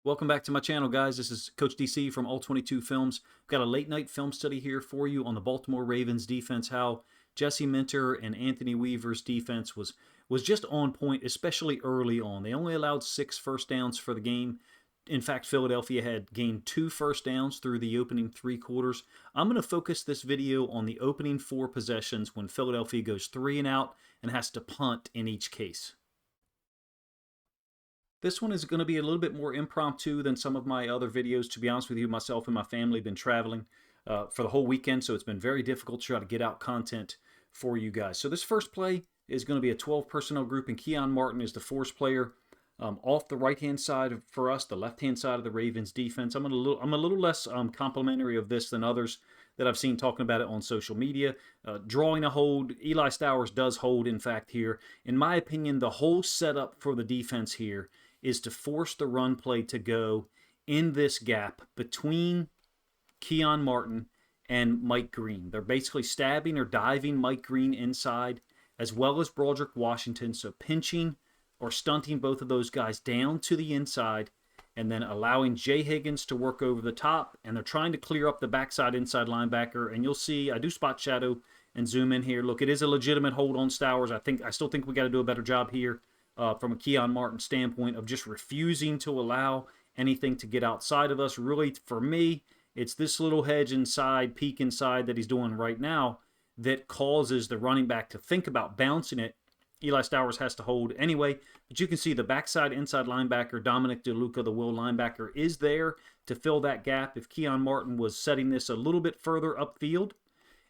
Welcome back to my channel, guys. This is Coach DC from All 22 Films. We've got a late night film study here for you on the Baltimore Ravens defense, how Jesse Minter and Anthony Weaver's defense was just on point, especially early on. They only allowed 6 first downs for the game. In fact, Philadelphia had gained 2 first downs through the opening 3 quarters. I'm going to focus this video on the opening 4 possessions when Philadelphia goes 3 and out and has to punt in each case. This one is going to be a little bit more impromptu than some of my other videos. To be honest with you, myself and my family have been traveling for the whole weekend, so it's been very difficult to try to get out content for you guys. So this first play is going to be a 12 personnel group, and Keyon Martin is the force player off the right-hand side for us, the left-hand side of the Ravens defense. I'm a little less complimentary of this than others that I've seen talking about it on social media. Drawing a hold, Eli Stowers does hold, in fact, here. In my opinion, the whole setup for the defense here is to force the run play to go in this gap between Keyon Martin and Mike Green. They're basically stabbing or diving Mike Green inside, as well as Broderick Washington, so pinching or stunting both of those guys down to the inside, and then allowing Jay Higgins to work over the top, and they're trying to clear up the backside inside linebacker, and you'll see, I do spot shadow and zoom in here. Look, it is a legitimate hold on Stowers. I still think we got to do a better job here from a Keyon Martin standpoint of just refusing to allow anything to get outside of us. Really, for me, it's this little hedge inside, peek inside that he's doing right now that causes the running back to think about bouncing it. Eli Stowers has to hold anyway, but you can see the backside inside linebacker, Dominic DeLuca, the will linebacker, is there to fill that gap. If Keyon Martin was setting this a little bit further upfield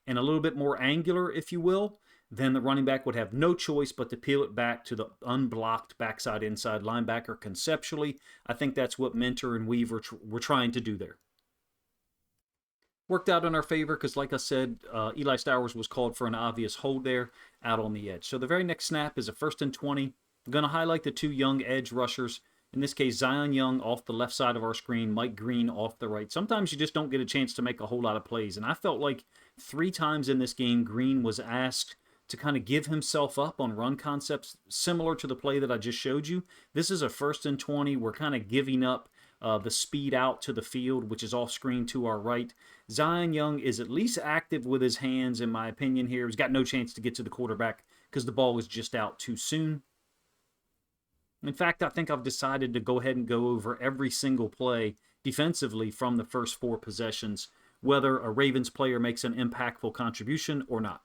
and a little bit more angular, if you will, then the running back would have no choice but to peel it back to the unblocked backside inside linebacker. Conceptually, I think that's what Minter and Weaver were trying to do there. Worked out in our favor because, like I said, Eli Stowers was called for an obvious hold there out on the edge. So the very next snap is a 1st and 20. I'm going to highlight the 2 young edge rushers. In this case, Zion Young off the left side of our screen, Mike Green off the right. Sometimes you just don't get a chance to make a whole lot of plays. And I felt like 3 times in this game, Green was asked to kind of give himself up on run concepts similar to the play that I just showed you. This is a 1st and 20. We're kind of giving up the speed out to the field, which is off screen to our right. Zion Young is at least active with his hands, in my opinion here. He's got no chance to get to the quarterback because the ball was just out too soon. In fact, I think I've decided to go ahead and go over every single play defensively from the first 4 possessions, whether a Ravens player makes an impactful contribution or not.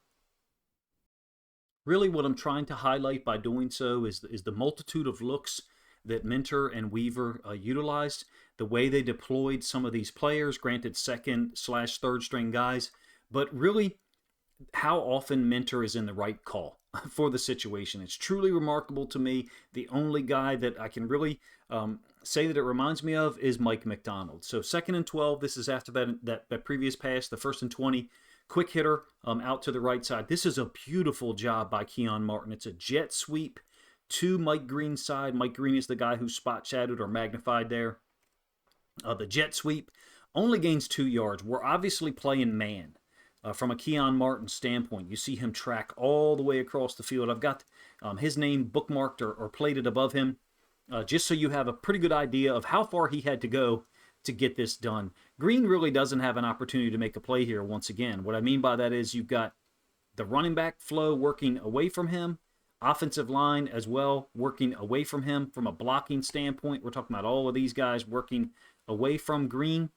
Really, what I'm trying to highlight by doing so is the multitude of looks that Minter and Weaver utilized, the way they deployed some of these players, granted 2nd/3rd string guys, but really how often Minter is in the right call for the situation. It's truly remarkable to me. The only guy that I can really say that it reminds me of is Mike McDonald. So 2nd and 12, this is after that previous pass, the 1st and 20. Quick hitter out to the right side. This is a beautiful job by Keyon Martin. It's a jet sweep to Mike Green's side. Mike Green is the guy who's spot shadowed or magnified there. The jet sweep only gains 2 yards. We're obviously playing man from a Keyon Martin standpoint. You see him track all the way across the field. I've got his name bookmarked or plated above him just so you have a pretty good idea of how far he had to go to get this done. Green really doesn't have an opportunity to make a play here once again. What I mean by that is you've got the running back flow working away from him, offensive line as well working away from him from a blocking standpoint. We're talking about all of these guys working away from Green.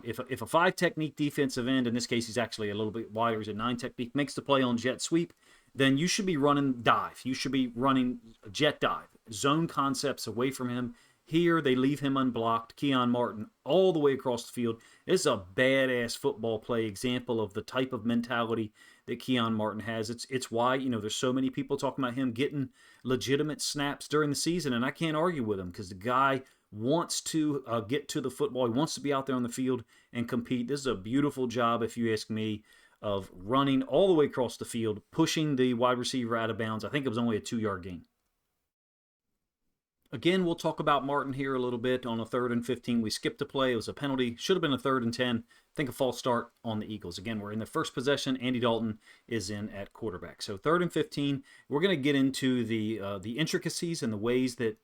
If a 5 technique defensive end, in this case he's actually a little bit wider, he's a 9 technique, makes the play on jet sweep, then you should be running dive. You should be running jet dive, zone concepts away from him. Here, they leave him unblocked. Keyon Martin all the way across the field. This is a badass football play example of the type of mentality that Keyon Martin has. It's why, there's so many people talking about him getting legitimate snaps during the season, and I can't argue with him because the guy wants to get to the football. He wants to be out there on the field and compete. This is a beautiful job, if you ask me, of running all the way across the field, pushing the wide receiver out of bounds. I think it was only a 2-yard gain. Again, we'll talk about Martin here a little bit. On a 3rd and 15, we skipped a play. It was a penalty. Should have been a 3rd and 10. I think a false start on the Eagles. Again, we're in the first possession. Andy Dalton is in at quarterback. So 3rd and 15, we're going to get into the intricacies and the ways that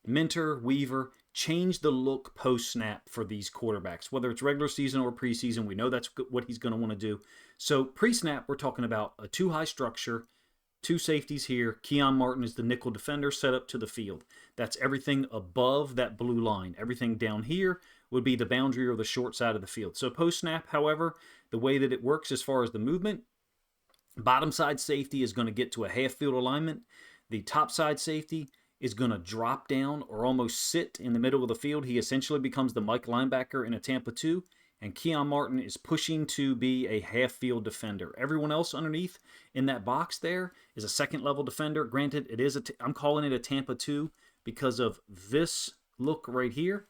Minter, Weaver, change the look post-snap for these quarterbacks, whether it's regular season or preseason. We know that's what he's going to want to do. So pre-snap, we're talking about a two-high structure, two safeties here. Keyon Martin is the nickel defender set up to the field. That's everything above that blue line. Everything down here would be the boundary or the short side of the field. So post-snap, however, the way that it works as far as the movement, bottom side safety is going to get to a half field alignment. The top side safety is going to drop down or almost sit in the middle of the field. He essentially becomes the Mike linebacker in a Tampa 2, and Keyon Martin is pushing to be a half-field defender. Everyone else underneath in that box there is a second-level defender. Granted, I'm calling it a Tampa 2 because of this look right here.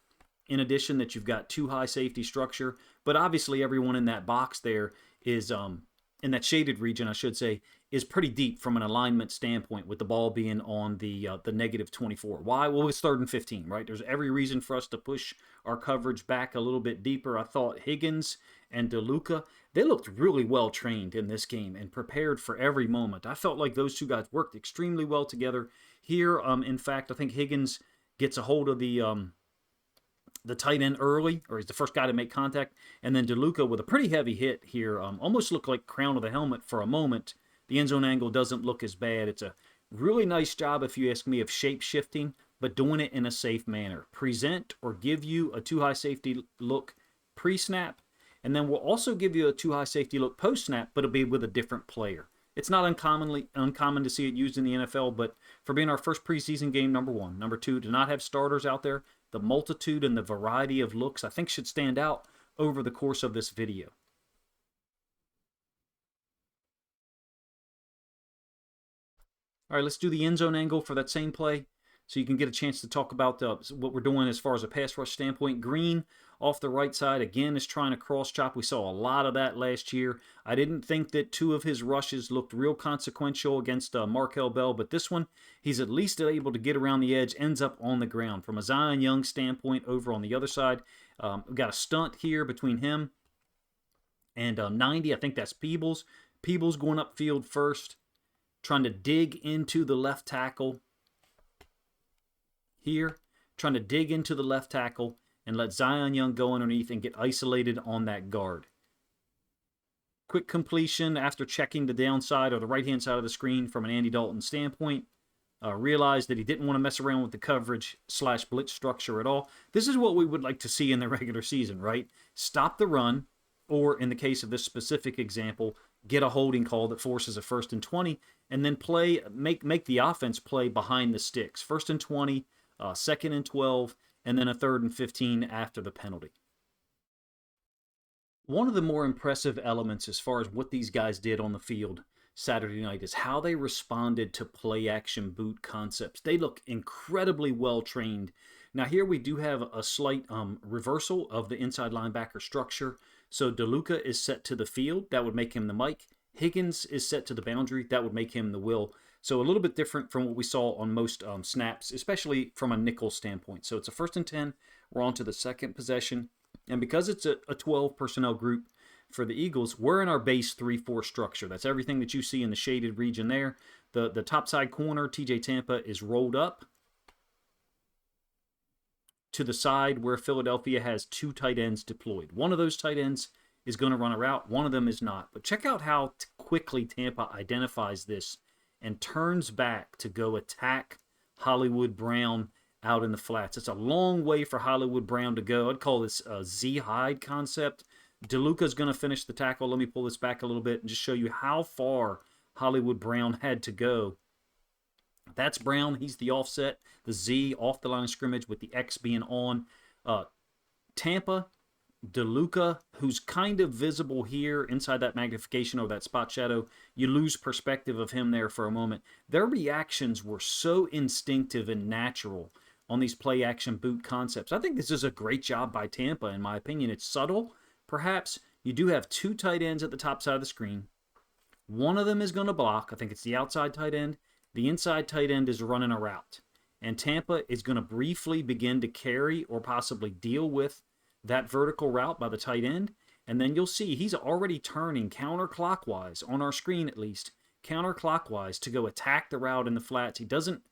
In addition, that you've got two high safety structure, but obviously everyone in that box there is in that shaded region, I should say, is pretty deep from an alignment standpoint, with the ball being on the negative 24. Why? Well, it's 3rd and 15, right? There's every reason for us to push our coverage back a little bit deeper. I thought Higgins and DeLuca, they looked really well trained in this game and prepared for every moment. I felt like those two guys worked extremely well together here. In fact, I think Higgins gets a hold of the tight end early, or he's the first guy to make contact, and then DeLuca with a pretty heavy hit here, almost looked like crown of the helmet for a moment. The end zone angle doesn't look as bad. It's a really nice job, if you ask me, of shape shifting, but doing it in a safe manner. Present or give you a two-high safety look pre-snap, and then we'll also give you a two-high safety look post-snap, but it'll be with a different player. It's not uncommon to see it used in the NFL, but for being our first preseason game, number one. Number two, to not have starters out there, the multitude and the variety of looks, I think, should stand out over the course of this video. All right, let's do the end zone angle for that same play so you can get a chance to talk about what we're doing as far as a pass rush standpoint. Green off the right side, again, is trying to cross chop. We saw a lot of that last year. I didn't think that two of his rushes looked real consequential against Markel Bell, but this one, he's at least able to get around the edge, ends up on the ground. From a Zion Young standpoint over on the other side, we've got a stunt here between him and 90. I think that's Peebles. Peebles going upfield first, trying to dig into the left tackle here, trying to dig into the left tackle and let Zion Young go underneath and get isolated on that guard. Quick completion after checking the downside or the right-hand side of the screen from an Andy Dalton standpoint. Realized that he didn't want to mess around with the coverage / blitz structure at all. This is what we would like to see in the regular season, right? Stop the run, or in the case of this specific example, get a holding call that forces a 1st and 20, and then make the offense play behind the sticks. 1st and 20, 2nd and 12, and then a 3rd and 15 after the penalty. One of the more impressive elements as far as what these guys did on the field Saturday night is how they responded to play-action boot concepts. They look incredibly well trained. Now here we do have a slight reversal of the inside linebacker structure. So DeLuca is set to the field. That would make him the Mike. Higgins is set to the boundary. That would make him the Will. So a little bit different from what we saw on most snaps, especially from a nickel standpoint. So it's a 1st and 10. We're on to the second possession. And because it's a 12 personnel group for the Eagles, we're in our base 3-4 structure. That's everything that you see in the shaded region there. The top side corner, TJ Tampa, is rolled up to the side where Philadelphia has two tight ends deployed. One of those tight ends is going to run a route. One of them is not. But check out how quickly Tampa identifies this and turns back to go attack Hollywood Brown out in the flats. It's a long way for Hollywood Brown to go. I'd call this a Z-hide concept. DeLuca's going to finish the tackle. Let me pull this back a little bit and just show you how far Hollywood Brown had to go. That's Brown. He's the offset. The Z off the line of scrimmage with the X being on. Tampa, DeLuca, who's kind of visible here inside that magnification or that spot shadow. You lose perspective of him there for a moment. Their reactions were so instinctive and natural on these play action boot concepts. I think this is a great job by Tampa, in my opinion. It's subtle, perhaps. You do have two tight ends at the top side of the screen. One of them is going to block. I think it's the outside tight end. The inside tight end is running a route. And Tampa is going to briefly begin to carry or possibly deal with that vertical route by the tight end. And then you'll see he's already turning counterclockwise, on our screen at least, counterclockwise to go attack the route in the flats. He doesn't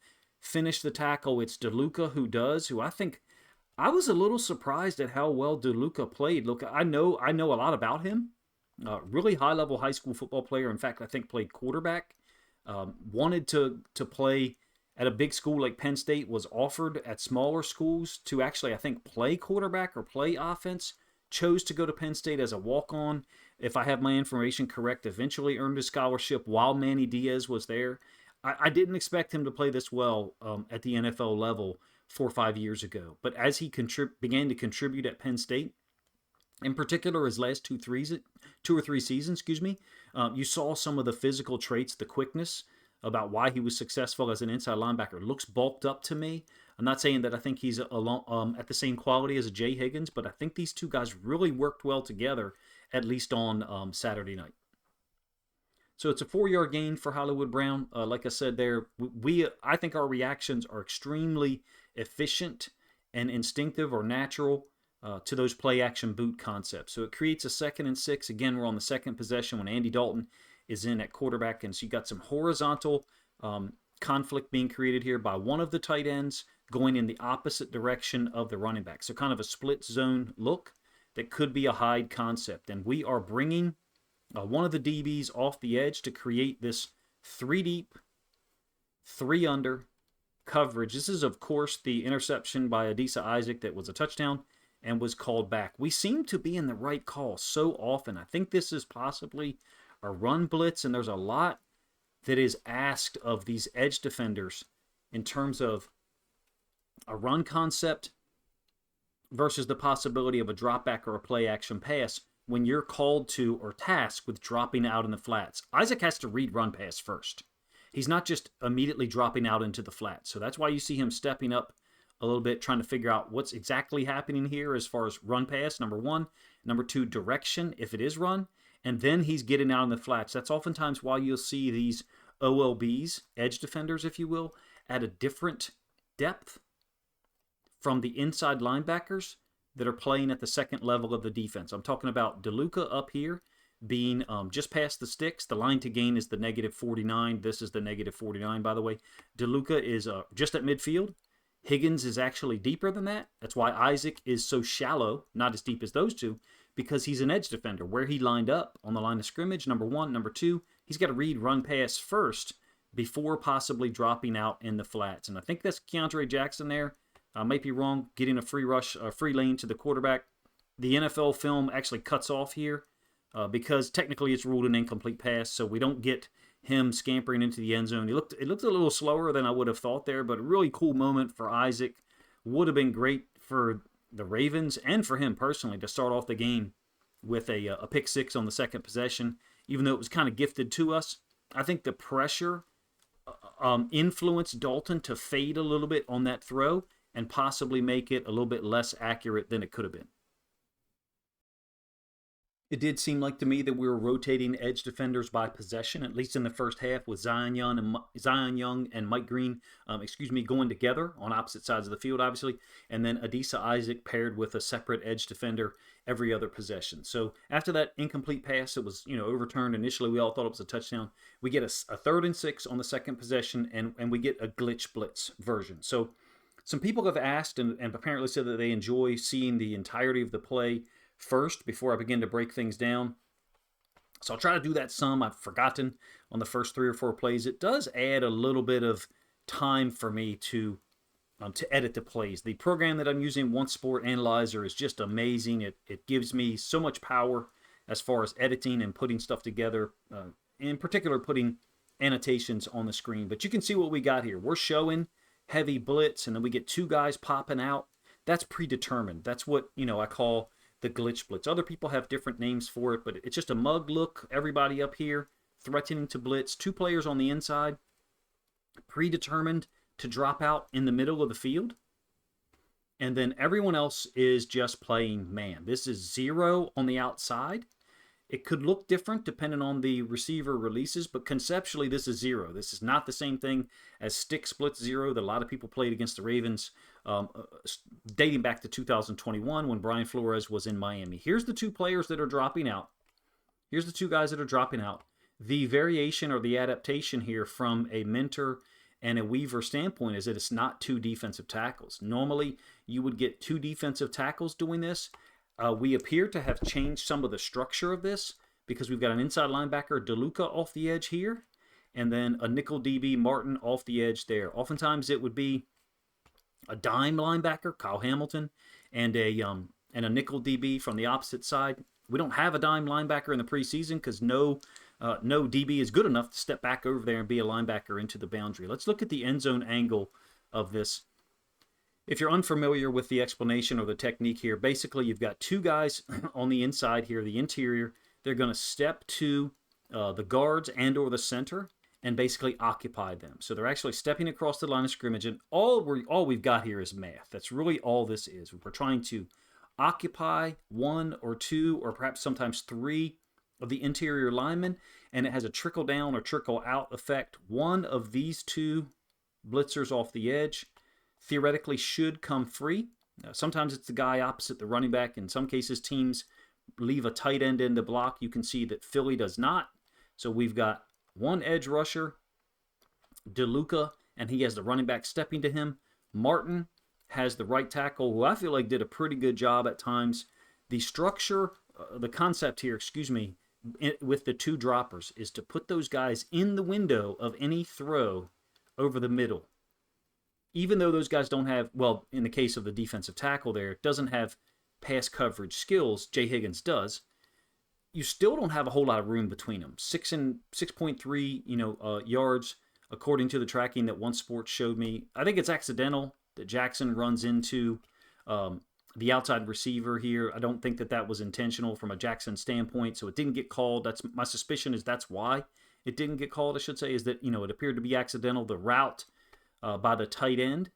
finish the tackle. It's DeLuca who does, who I think I was a little surprised at how well DeLuca played. Look, I know a lot about him. Really high level high school football player. In fact, I think played quarterback. Wanted to play at a big school like Penn State. Was offered at smaller schools to actually, I think, play quarterback or play offense. Chose to go to Penn State as a walk on. If I have my information correct, eventually earned a scholarship while Manny Diaz was there. I didn't expect him to play this well at the NFL level 4 or 5 years ago. But as he began to contribute at Penn State, in particular his last 2 or 3 seasons, you saw some of the physical traits, the quickness about why he was successful as an inside linebacker. Looks bulked up to me. I'm not saying that I think he's at the same quality as a Jay Higgins, but I think these two guys really worked well together, at least on Saturday night. So it's a 4-yard gain for Hollywood Brown. Like I said there, I think our reactions are extremely efficient and instinctive or natural to those play action boot concepts. So it creates a 2nd and 6. Again, we're on the second possession when Andy Dalton is in at quarterback. And so you got some horizontal conflict being created here by one of the tight ends going in the opposite direction of the running back. So kind of a split zone look that could be a hide concept. And we are bringing one of the DBs off the edge to create this 3 deep, 3 under coverage. This is, of course, the interception by Adisa Isaac that was a touchdown and was called back. We seem to be in the right call so often. I think this is possibly a run blitz, and there's a lot that is asked of these edge defenders in terms of a run concept versus the possibility of a drop back or a play action pass when you're called to or tasked with dropping out in the flats. Isaac has to read run pass first. He's not just immediately dropping out into the flats. So that's why you see him stepping up a little bit, trying to figure out what's exactly happening here as far as run pass, number one. Number two, direction, if it is run. And then he's getting out in the flats. That's oftentimes why you'll see these OLBs, edge defenders, if you will, at a different depth from the inside linebackers that are playing at the second level of the defense. I'm talking about DeLuca up here being just past the sticks. The line to gain is the -49. This is the -49, by the way. DeLuca is just at midfield. Higgins is actually deeper than that. That's why Isaac is so shallow, not as deep as those two, because he's an edge defender. Where he lined up on the line of scrimmage, number one. Number two, he's got to read run pass first before possibly dropping out in the flats. And I think that's Keandre Jackson there. I might be wrong, getting a free rush, a free lane to the quarterback. The NFL film actually cuts off here because technically it's ruled an incomplete pass, so we don't get him scampering into the end zone. It looked a little slower than I would have thought there, but a really cool moment for Isaac. Would have been great for the Ravens and for him personally to start off the game with a pick six on the second possession, even though it was kind of gifted to us. I think the pressure influenced Dalton to fade a little bit on that throw and possibly make it a little bit less accurate than it could have been. It did seem like to me that we were rotating edge defenders by possession, at least in the first half, with Zion Young and Mike Green, going together on opposite sides of the field, obviously, and then Adisa Isaac paired with a separate edge defender every other possession. So after that incomplete pass, it was overturned. Initially, we all thought it was a touchdown. We get a 3rd and 6 on the second possession, and we get a glitch blitz version. So some people have asked and apparently said that they enjoy seeing the entirety of the play first before I begin to break things down. So I'll try to do that some. I've forgotten on the first 3 or 4 plays. It does add a little bit of time for me to edit the plays. The program that I'm using, Once Sports Analyser, is just amazing. It gives me so much power as far as editing and putting stuff together, in particular putting annotations on the screen. But you can see what we got here. We're showing heavy blitz, and then we get 2 guys popping out. That's predetermined. That's what I call the glitch blitz. Other people have different names for it, but it's just a mug look. Everybody up here threatening to blitz. 2 players on the inside, predetermined to drop out in the middle of the field. And then everyone else is just playing man. This is 0 on the outside. It could look different depending on the receiver releases, but conceptually this is 0. This is not the same thing as stick splits 0 that a lot of people played against the Ravens dating back to 2021 when Brian Flores was in Miami. Here's the 2 players that are dropping out. Here's the 2 guys that are dropping out. The variation or the adaptation here from a Mentor and a Weaver standpoint is that it's not 2 defensive tackles. Normally, you would get 2 defensive tackles doing this. We appear to have changed some of the structure of this because we've got an inside linebacker, DeLuca, off the edge here, and then a nickel DB, Martin, off the edge there. Oftentimes, it would be a dime linebacker, Kyle Hamilton, and a nickel DB from the opposite side. We don't have a dime linebacker in the preseason because no DB is good enough to step back over there and be a linebacker into the boundary. Let's look at the end zone angle of this. If you're unfamiliar with the explanation or the technique here, basically you've got 2 guys on the inside here, the interior. They're going to step to the guards and or the center and basically occupy them. So they're actually stepping across the line of scrimmage, and all we've got here is math. That's really all this is. We're trying to occupy 1 or 2 or perhaps sometimes 3 of the interior linemen, and it has a trickle down or trickle out effect. One of these 2 blitzers off the edge theoretically should come free. Sometimes it's the guy opposite the running back. In some cases, teams leave a tight end in the block. You can see that Philly does not. So we've got 1 edge rusher, DeLuca, and he has the running back stepping to him. Martin has the right tackle, who I feel like did a pretty good job at times. The structure, the concept here, with the 2 droppers is to put those guys in the window of any throw over the middle. Even though those guys don't have, well, in the case of the defensive tackle there, doesn't have pass coverage skills, Jay Higgins does, you still don't have a whole lot of room between them. 6.3 yards, according to the tracking that Once Sports showed me. I think it's accidental that Jackson runs into the outside receiver here. I don't think that was intentional from a Jackson standpoint, so it didn't get called. That's my suspicion, is that's why it didn't get called, I should say, is that, it appeared to be accidental. The route by the tight end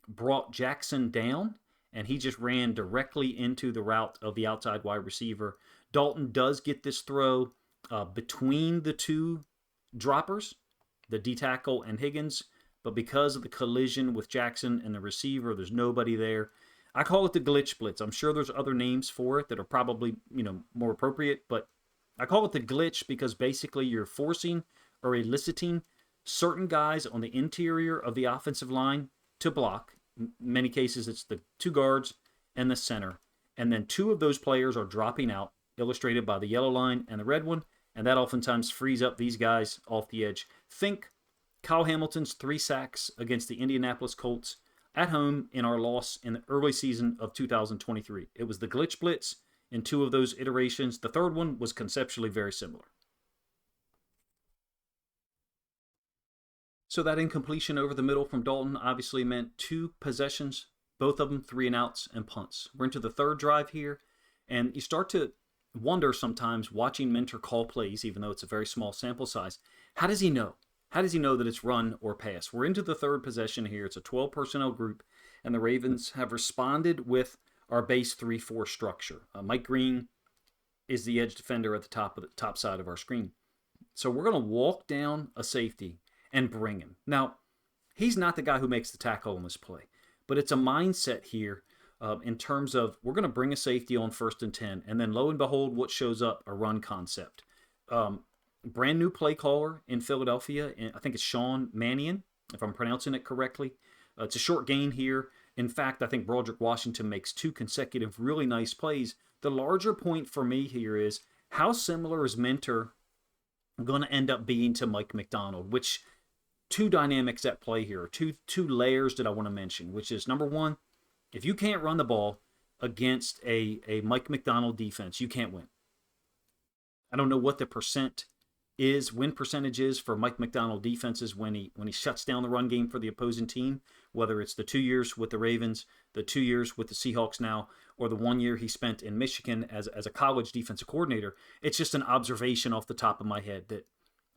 brought Jackson down, and he just ran directly into the route of the outside wide receiver. Dalton does get this throw between the 2 droppers, the D-tackle and Higgins, but because of the collision with Jackson and the receiver, there's nobody there. I call it the glitch blitz. I'm sure there's other names for it that are probably, more appropriate, but I call it the glitch because basically you're forcing or eliciting certain guys on the interior of the offensive line to block. In many cases, it's the 2 guards and the center. And then 2 of those players are dropping out, illustrated by the yellow line and the red one, and that oftentimes frees up these guys off the edge. Think Kyle Hamilton's 3 sacks against the Indianapolis Colts at home in our loss in the early season of 2023. It was the glitch blitz in 2 of those iterations. The third one was conceptually very similar. So that incompletion over the middle from Dalton obviously meant 2 possessions, both of them 3 and outs and punts. We're into the 3rd drive here, and you start to wonder sometimes watching Minter call plays, even though it's a very small sample size. How does he know? How does he know that it's run or pass? We're into the 3rd possession here. It's a 12 personnel group, and the Ravens have responded with our base 3-4 structure. Mike Green is the edge defender at the top side of our screen. So we're going to walk down a safety and bring him. Now, he's not the guy who makes the tackle on this play, but it's a mindset here in terms of we're going to bring a safety on 1st and 10, and then lo and behold, what shows up? A run concept. Brand new play caller in Philadelphia, and I think it's Sean Mannion, if I'm pronouncing it correctly. It's a short gain here. In fact, I think Broderick Washington makes 2 consecutive really nice plays. The larger point for me here is how similar is Minter going to end up being to Mike McDonald, which 2 dynamics at play here, two layers that I want to mention, which is number 1, if you can't run the ball against a Mike McDonald defense, you can't win. I don't know what the win percentage is for Mike McDonald defenses when he shuts down the run game for the opposing team, whether it's the 2 years with the Ravens, the 2 years with the Seahawks now, or the 1 year he spent in Michigan as a college defensive coordinator. It's just an observation off the top of my head that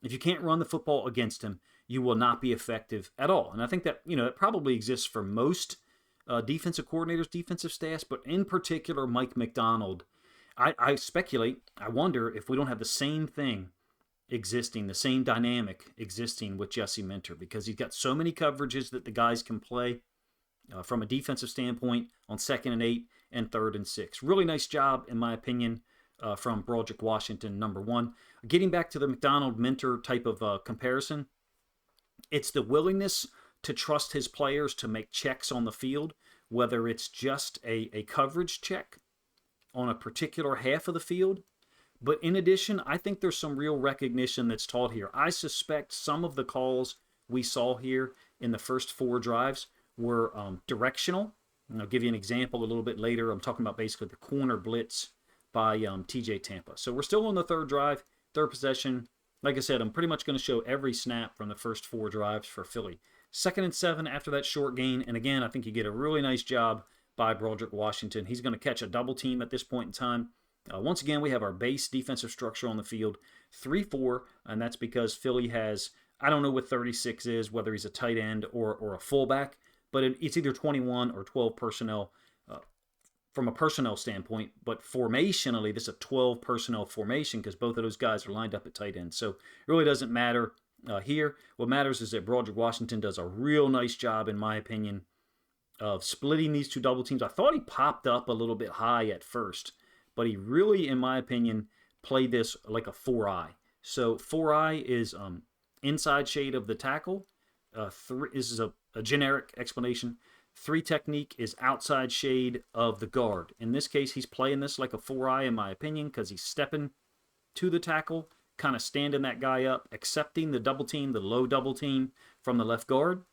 if you can't run the football against him, you will not be effective at all. And I think that, it probably exists for most defensive coordinators, defensive staffs, but in particular, Mike McDonald. I speculate, I wonder if we don't have the same thing existing, the same dynamic existing with Jesse Minter, because he's got so many coverages that the guys can play from a defensive standpoint on 2nd and 8 and 3rd and 6. Really nice job, in my opinion, from Broderick Washington, number 1. Getting back to the McDonald-Minter type of comparison, It's the willingness to trust his players to make checks on the field, whether it's just a coverage check on a particular half of the field. But in addition, I think there's some real recognition that's taught here. I suspect some of the calls we saw here in the first 4 drives were directional. And I'll give you an example a little bit later. I'm talking about basically the corner blitz by TJ Tampa. So we're still on the 3rd drive, 3rd possession. Like I said, I'm pretty much going to show every snap from the first 4 drives for Philly. 2nd and 7 after that short gain. And again, I think you get a really nice job by Broderick Washington. He's going to catch a double team at this point in time. Once again, we have our base defensive structure on the field, 3-4, and that's because Philly has, I don't know what 36 is, whether he's a tight end or a fullback, but it's either 21 or 12 personnel from a personnel standpoint, but formationally, this is a 12 personnel formation because both of those guys are lined up at tight end. So it really doesn't matter here. What matters is that Broderick Washington does a real nice job, in my opinion, of splitting these 2 double teams. I thought he popped up a little bit high at first, but he really, in my opinion, played this like a 4-eye. So 4-eye is inside shade of the tackle. This is a generic explanation. 3 technique is outside shade of the guard. In this case, he's playing this like a 4-eye, in my opinion, because he's stepping to the tackle, kind of standing that guy up, accepting the double team, the low double team from the left guard,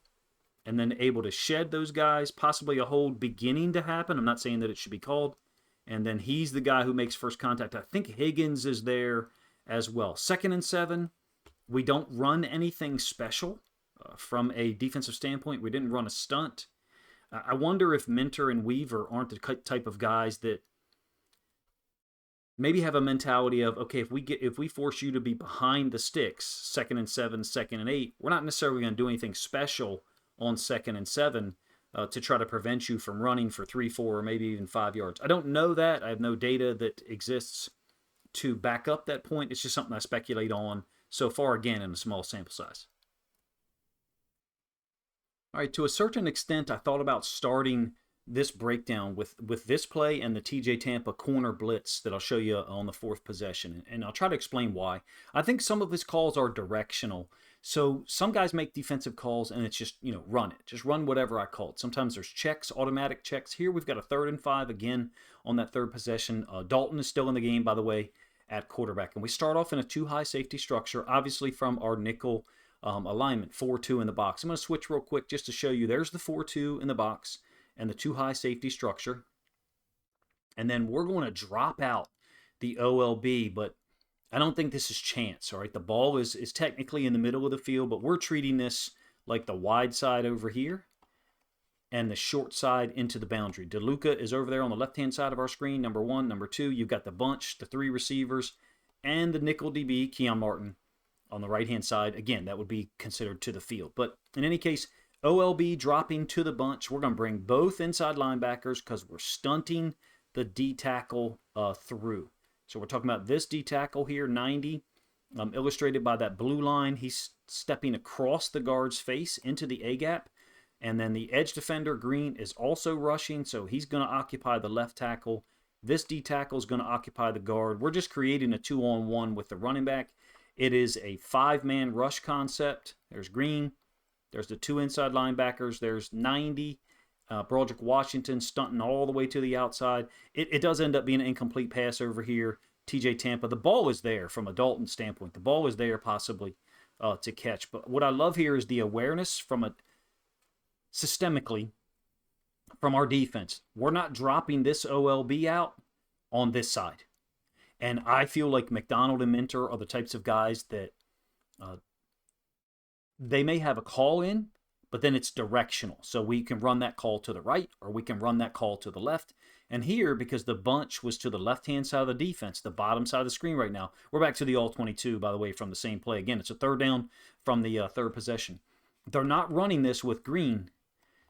and then able to shed those guys, possibly a hold beginning to happen. I'm not saying that it should be called. And then he's the guy who makes first contact. I think Higgins is there as well. 2nd and 7, we don't run anything special from a defensive standpoint. We didn't run a stunt. I wonder if Minter and Weaver aren't the type of guys that maybe have a mentality of, okay, if we force you to be behind the sticks, 2nd and 7, 2nd and 8, we're not necessarily going to do anything special on 2nd and 7. To try to prevent you from running for 3, 4, or maybe even 5 yards. I don't know that. I have no data that exists to back up that point. It's just something I speculate on so far, again, in a small sample size. All right, to a certain extent, I thought about starting this breakdown with this play and the TJ Tampa corner blitz that I'll show you on the 4th possession, and I'll try to explain why. I think some of his calls are directional. So some guys make defensive calls and it's just, run it. Just run whatever I call it. Sometimes there's checks, automatic checks. Here we've got a 3rd and 5 again on that 3rd possession. Dalton is still in the game, by the way, at quarterback. And we start off in a 2-high safety structure, obviously from our nickel alignment, 4-2 in the box. I'm going to switch real quick just to show you. There's the 4-2 in the box and the 2-high safety structure. And then we're going to drop out the OLB, but I don't think this is chance, all right? The ball is technically in the middle of the field, but we're treating this like the wide side over here and the short side into the boundary. DeLuca is over there on the left-hand side of our screen, number 1. Number 2, you've got the bunch, the 3 receivers, and the nickel DB, Keyon Martin, on the right-hand side. Again, that would be considered to the field. But in any case, OLB dropping to the bunch. We're going to bring both inside linebackers because we're stunting the D tackle through. So we're talking about this D tackle here, 90, illustrated by that blue line. He's stepping across the guard's face into the A-gap. And then the edge defender, Green, is also rushing, so he's going to occupy the left tackle. This D tackle is going to occupy the guard. We're just creating a 2-on-1 with the running back. It is a 5-man rush concept. There's Green. There's the 2 inside linebackers. There's 90. Broderick Washington stunting all the way to the outside. It does end up being an incomplete pass over here. TJ Tampa. The ball is there from a Dalton standpoint. The ball is there possibly to catch. But what I love here is the awareness from systemically from our defense. We're not dropping this OLB out on this side. And I feel like McDonald and Minter are the types of guys that they may have a call in, but then it's directional. So we can run that call to the right or we can run that call to the left. And here, because the bunch was to the left-hand side of the defense, the bottom side of the screen right now, we're back to the all-22, by the way, from the same play. Again, it's a 3rd down from the 3rd possession. They're not running this with Green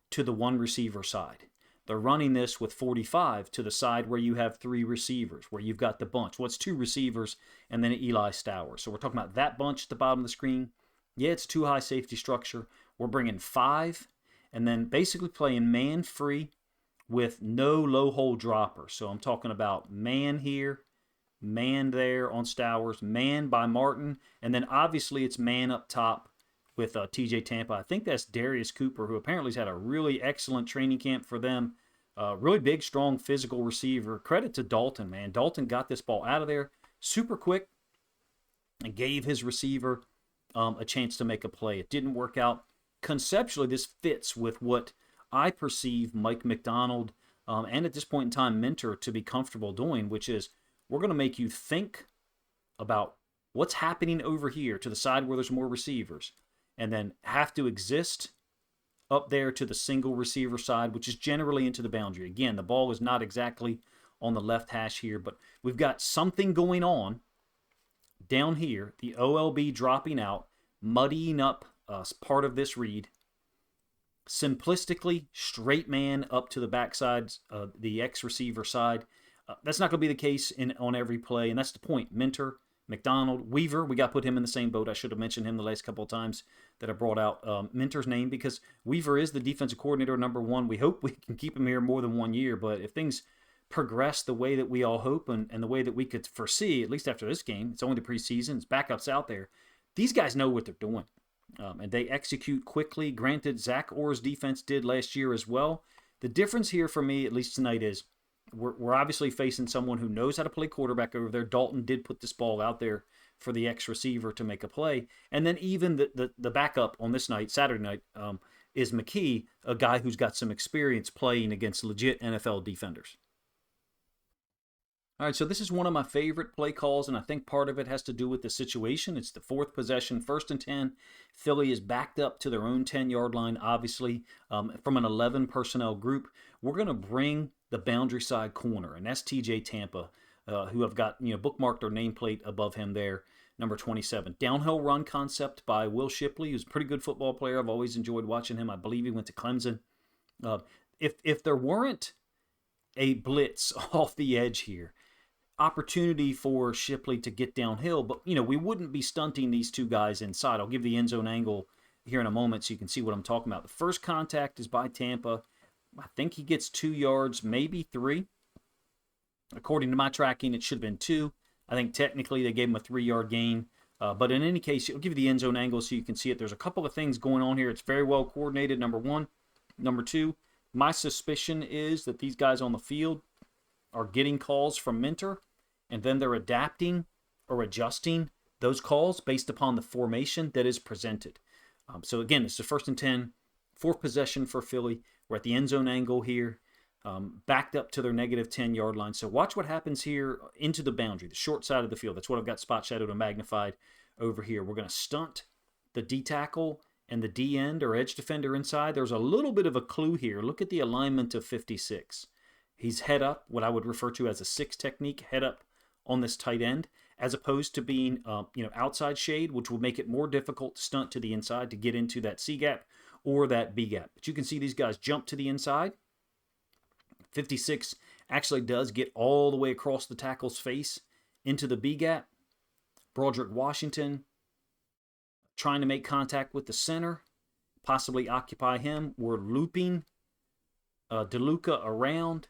to the 1 receiver side. They're running this with 45 to the side where you have 3 receivers, where you've got the bunch. Well, it's 2 receivers and then Eli Stowers. So we're talking about that bunch at the bottom of the screen. Yeah, it's 2-high safety structure. We're bringing 5 and then basically playing man-free with no low-hole dropper. So I'm talking about man here, man there on Stowers, man by Martin, and then obviously it's man up top with TJ Tampa. I think that's Darius Cooper, who apparently has had a really excellent training camp for them. Really big, strong, physical receiver. Credit to Dalton, man. Dalton got this ball out of there super quick and gave his receiver a chance to make a play. It didn't work out. Conceptually, this fits with what I perceive Mike McDonald and at this point in time, Mentor to be comfortable doing, which is we're going to make you think about what's happening over here to the side where there's more receivers, and then have to exist up there to the single receiver side, which is generally into the boundary. Again, the ball is not exactly on the left hash here, but we've got something going on down here, the OLB dropping out, muddying up part of this read. Simplistically, straight man up to the backside, the X receiver side. That's not going to be the case on every play, and that's the point. Mentor, McDonald, Weaver, we got to put him in the same boat. I should have mentioned him the last couple of times that I brought out Mentor's name, because Weaver is the defensive coordinator #1. We hope we can keep him here more than 1 year, but if things progress the way that we all hope and the way that we could foresee, at least after this game, it's only the preseason, it's backups out there, these guys know what they're doing. And they execute quickly. Granted, Zach Orr's defense did last year as well. The difference here for me, at least tonight, is we're obviously facing someone who knows how to play quarterback over there. Dalton did put this ball out there for the X receiver to make a play. And then even the backup on this night, Saturday night, is McKee, a guy who's got some experience playing against legit NFL defenders. All right, so this is one of my favorite play calls, and I think part of it has to do with the situation. It's the fourth possession, 1st and 10. Philly is backed up to their own 10-yard line, obviously, from an 11 personnel group. We're going to bring the boundary side corner, and that's TJ Tampa, who I've got bookmarked or nameplate above him there, number 27. Downhill run concept by Will Shipley, who's a pretty good football player. I've always enjoyed watching him. I believe he went to Clemson. If there weren't a blitz off the edge here, opportunity for Shipley to get downhill, but we wouldn't be stunting these two guys inside. I'll give the end zone angle here in a moment so you can see what I'm talking about. The first contact is by Tampa. I think he gets 2 yards, maybe 3. According to my tracking, it should have been 2. I think technically they gave him a 3-yard gain. But in any case, I'll give you the end zone angle so you can see it. There's a couple of things going on here. It's very well coordinated, number 1. Number 2, my suspicion is that these guys on the field are getting calls from Mentor, and then they're adapting or adjusting those calls based upon the formation that is presented. So again, it's the 1st and 10, 4th possession for Philly. We're at the end zone angle here, backed up to their negative 10-yard line. So watch what happens here into the boundary, the short side of the field. That's what I've got spot shadowed and magnified over here. We're going to stunt the D tackle and the D end or edge defender inside. There's a little bit of a clue here. Look at the alignment of 56. He's head up, what I would refer to as a 6 technique, head up on this tight end, as opposed to being outside shade, which will make it more difficult to stunt to the inside to get into that C gap or that B gap. But you can see these guys jump to the inside. 56 actually does get all the way across the tackle's face into the B gap. Broderick Washington trying to make contact with the center, possibly occupy him. We're looping DeLuca around,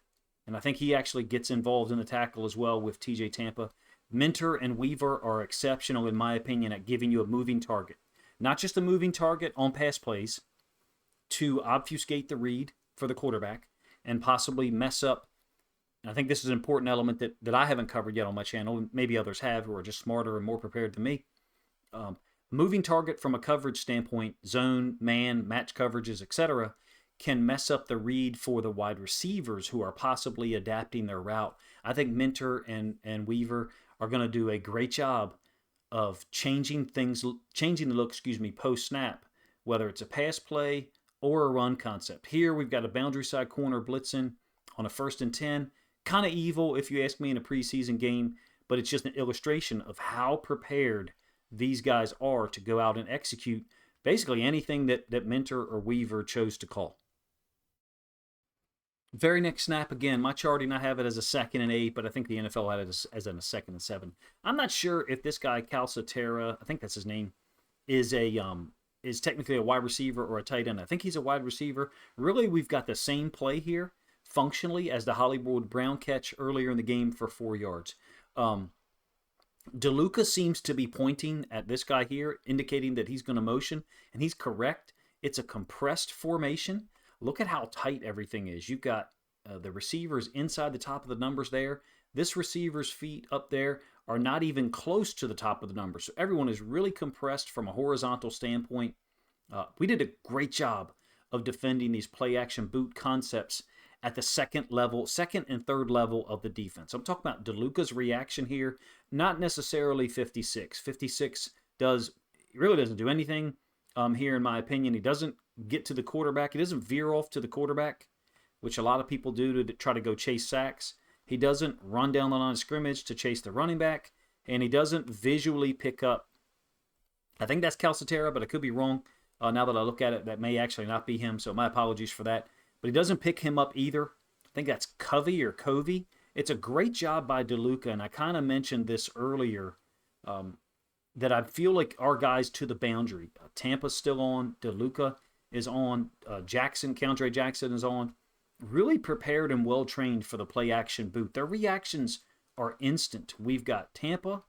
and I think he actually gets involved in the tackle as well with TJ Tampa. Mentor and Weaver are exceptional, in my opinion, at giving you a moving target. Not just a moving target on pass plays to obfuscate the read for the quarterback and possibly mess up. And I think this is an important element that I haven't covered yet on my channel. Maybe others have who are just smarter and more prepared than me. Moving target from a coverage standpoint, zone, man, match coverages, etc., can mess up the read for the wide receivers who are possibly adapting their route. I think Mentor and Weaver are going to do a great job of changing the look, post-snap, whether it's a pass play or a run concept. Here we've got a boundary side corner blitzing on a 1st and 10. Kind of evil if you ask me in a preseason game, but it's just an illustration of how prepared these guys are to go out and execute basically anything that Mentor or Weaver chose to call. Very next snap, again, my charting, I have it as a 2nd and 8, but I think the NFL had it as a 2nd and 7. I'm not sure if this guy, Calcaterra, I think that's his name, is technically a wide receiver or a tight end. I think he's a wide receiver. Really, we've got the same play here, functionally, as the Hollywood Brown catch earlier in the game for 4 yards. DeLuca seems to be pointing at this guy here, indicating that he's going to motion, and he's correct. It's a compressed formation. Look at how tight everything is. You've got the receivers inside the top of the numbers there. This receiver's feet up there are not even close to the top of the numbers. So everyone is really compressed from a horizontal standpoint. We did a great job of defending these play action boot concepts at the second and third level of the defense. I'm talking about DeLuca's reaction here, not necessarily 56. 56 really doesn't do anything here, in my opinion. He doesn't get to the quarterback. He doesn't veer off to the quarterback, which a lot of people do to try to go chase sacks. He doesn't run down the line of scrimmage to chase the running back, and he doesn't visually pick up. I think that's Calcaterra, but I could be wrong. Now that I look at it, that may actually not be him, so my apologies for that. But he doesn't pick him up either. I think that's Covey. It's a great job by DeLuca, and I kind of mentioned this earlier, that I feel like our guys to the boundary. Tampa's still on. DeLuca is on. Keandre Jackson is on. Really prepared and well-trained for the play-action boot. Their reactions are instant. We've got Tampa,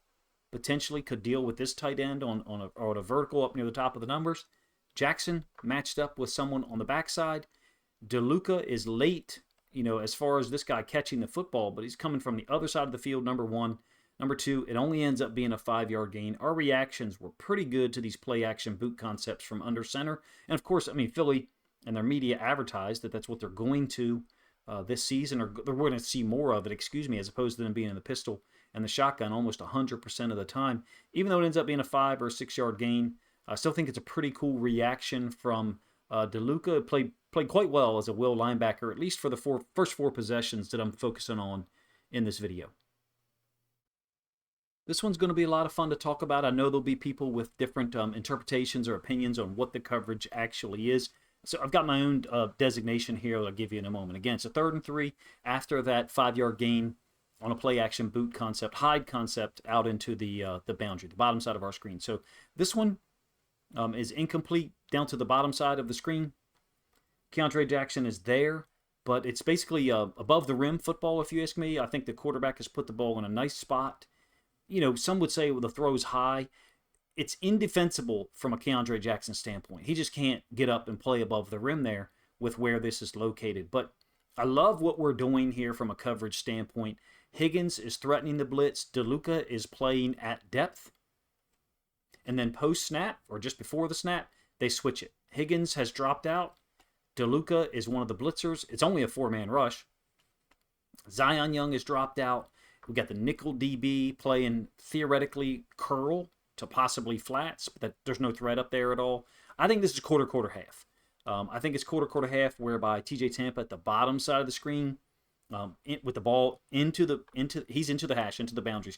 potentially could deal with this tight end on a vertical up near the top of the numbers. Jackson matched up with someone on the backside. DeLuca is late, as far as this guy catching the football, but he's coming from the other side of the field, number one. Number two, it only ends up being a 5-yard gain. Our reactions were pretty good to these play-action boot concepts from under center. And, of course, Philly and their media advertised that that's what they're going to this season, or we're going to see more of it, as opposed to them being in the pistol and the shotgun almost 100% of the time. Even though it ends up being a 5 or 6-yard gain, I still think it's a pretty cool reaction from DeLuca. Played quite well as a will linebacker, at least for the first four possessions that I'm focusing on in this video. This one's going to be a lot of fun to talk about. I know there'll be people with different interpretations or opinions on what the coverage actually is. So I've got my own designation here that I'll give you in a moment. Again, it's a 3rd and 3 after that 5-yard gain on a play-action boot concept, hide concept out into the boundary, the bottom side of our screen. So this one is incomplete down to the bottom side of the screen. Keandre Jackson is there, but it's basically above the rim football, if you ask me. I think the quarterback has put the ball in a nice spot. Some would say, well, the throw's high. It's indefensible from a Keandre Jackson standpoint. He just can't get up and play above the rim there with where this is located. But I love what we're doing here from a coverage standpoint. Higgins is threatening the blitz. DeLuca is playing at depth. And then post-snap, or just before the snap, they switch it. Higgins has dropped out. DeLuca is one of the blitzers. It's only a 4-man rush. Zion Young has dropped out. We've got the nickel DB playing theoretically curl to possibly flats, but there's no threat up there at all. I think this is quarter half. I think it's quarter half, whereby TJ Tampa at the bottom side of the screen, with the ball into the boundary.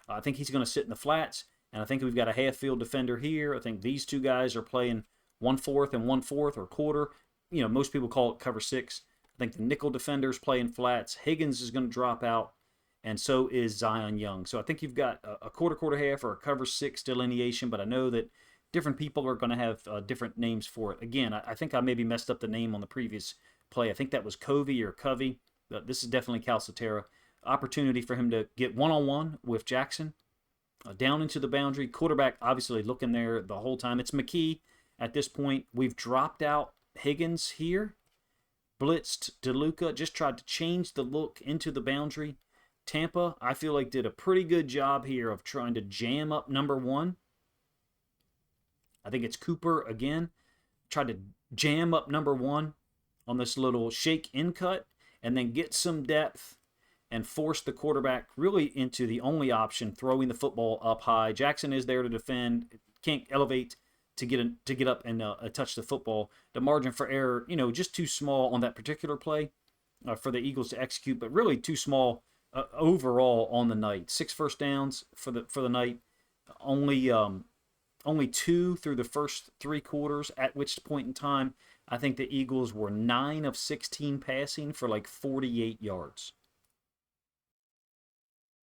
I think he's going to sit in the flats, and I think we've got a half field defender here. I think these two guys are playing 1/4 and 1/4 or quarter. Most people call it cover 6. I think the nickel defender's playing flats. Higgins is going to drop out, and so is Zion Young. So I think you've got a quarter half or a cover 6 delineation, but I know that different people are going to have different names for it. Again, I think I maybe messed up the name on the previous play. I think that was Covey or Covey. This is definitely Calcaterra. Opportunity for him to get one-on-one with Jackson down into the boundary. Quarterback obviously looking there the whole time. It's McKee at this point. We've dropped out Higgins here. Blitzed DeLuca. Just tried to change the look into the boundary. Tampa, I feel like, did a pretty good job here of trying to jam up number 1. I think it's Cooper again. Tried to jam up number 1 on this little shake in cut and then get some depth and force the quarterback really into the only option, throwing the football up high. Jackson is there to defend. Can't elevate to get up and touch the football. The margin for error, just too small on that particular play for the Eagles to execute, but really too small overall on the night. 6 first downs for the night. Only 2 through the first 3 quarters, at which point in time I think the Eagles were 9 of 16 passing for like 48 yards.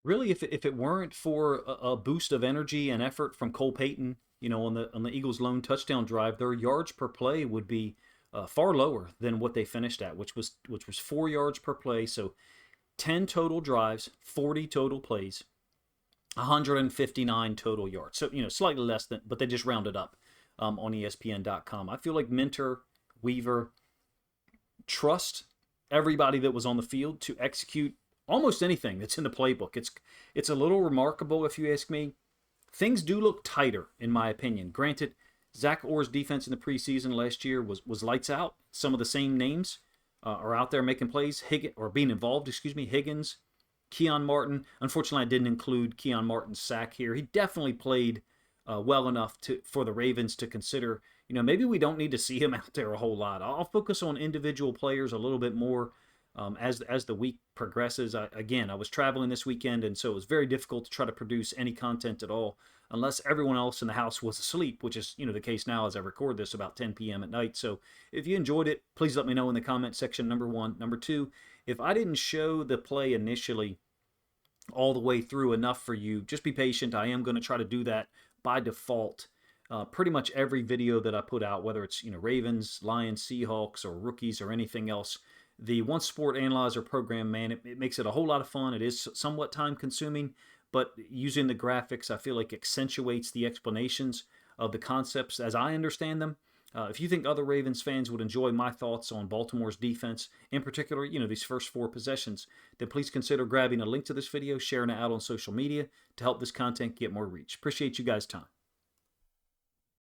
Really, if it weren't for a boost of energy and effort from Cole Payton, on the Eagles' lone touchdown drive, their yards per play would be far lower than what they finished at, which was 4 yards per play. So 10 total drives, 40 total plays. 159 total yards. So, slightly less than, but they just rounded up on ESPN.com. I feel like Minter, Weaver, trust everybody that was on the field to execute almost anything that's in the playbook. It's a little remarkable, if you ask me. Things do look tighter, in my opinion. Granted, Zach Orr's defense in the preseason last year was lights out. Some of the same names are out there making plays, being involved. Higgins, Keyon Martin. Unfortunately, I didn't include Keyon Martin's sack here. He definitely played well enough for the Ravens to consider. Maybe we don't need to see him out there a whole lot. I'll focus on individual players a little bit more as the week progresses. I was traveling this weekend, and so it was very difficult to try to produce any content at all unless everyone else in the house was asleep, which is the case now as I record this about 10 p.m. at night. So if you enjoyed it, please let me know in the comment section, number one. Number two, if I didn't show the play initially all the way through enough for you, just be patient. I am going to try to do that by default. Pretty much every video that I put out, whether it's Ravens, Lions, Seahawks, or rookies, or anything else, the Once Sport Analyzer program, man, it makes it a whole lot of fun. It is somewhat time consuming, but using the graphics, I feel like accentuates the explanations of the concepts as I understand them. If you think other Ravens fans would enjoy my thoughts on Baltimore's defense, in particular, these first 4 possessions, then please consider grabbing a link to this video, sharing it out on social media to help this content get more reach. Appreciate you guys' time.